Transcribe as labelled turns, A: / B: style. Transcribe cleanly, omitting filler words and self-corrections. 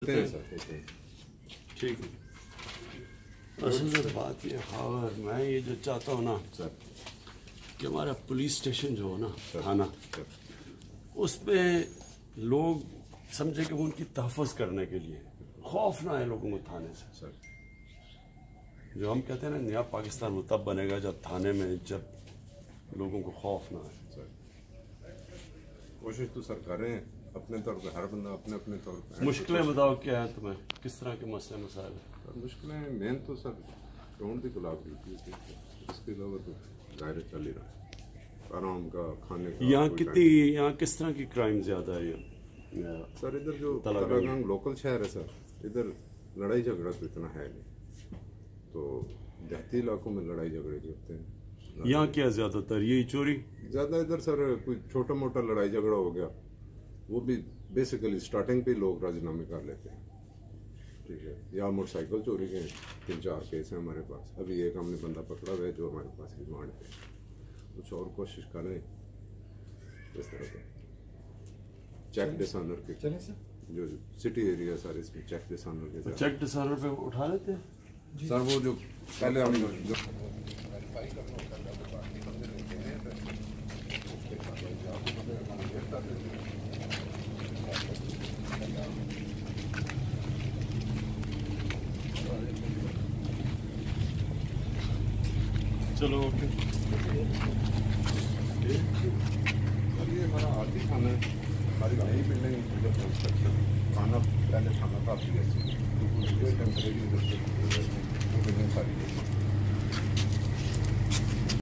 A: ठीक है। असल में बात ये खबर मैं ये जो चाहता हूँ ना सर कि हमारा पुलिस स्टेशन जो हो ना थाना उस पे लोग समझे कि वो उनकी तहफ़्फ़ुज़ करने के लिए खौफ ना आए लोगों को थाने से सर। जो हम कहते हैं ना नया पाकिस्तान वो तब बनेगा जब थाने में जब लोगों को खौफ ना आए सर।
B: कोशिश तो सर कर रहे हैं अपने तौर पे, हर बंदा अपने अपने तौर पे।
A: मुश्किलें बताओ क्या है तुम्हें, किस तरह के मसले मसाइल हैं?
B: मुश्किलें मेन तो सर ग्राउंड की गुलाब की, इसके अलावा तो जाहिर चल ही रहा है आराम का खाने का।
A: यहाँ किस तरह की क्राइम ज़्यादा है?
B: सर इधर जो तलागंग लोकल शहर है सर, इधर लड़ाई झगड़ा तो इतना है नहीं, तो देहाती इलाकों में लड़ाई झगड़े जो होते हैं।
A: यहाँ क्या ज़्यादातर यही चोरी
B: ज़्यादा इधर सर, कोई छोटा मोटा लड़ाई झगड़ा हो गया वो भी बेसिकली स्टार्टिंग पे लोग राजीनामे कर लेते हैं, ठीक है। या मोटरसाइकिल चोरी के 3-4 केस हैं हमारे पास। अभी एक हमने बंदा पकड़ा हुआ है जो हमारे पास रिमांड पे। कुछ और कोशिश करें इस तरह के चेक डिसऑनर के जो सिटी एरिया सर, इसमें चेक डिसऑनर के
A: चेक डिसऑनर पे उठा लेते हैं
B: सर। वो जो पहले हम
A: चलो ओके।
B: ये हमारा आरती थाना है, हमारी नई बिल्डिंग कंस्ट्रक्शन थाना, पहले थाना था बिल्डिंग सारी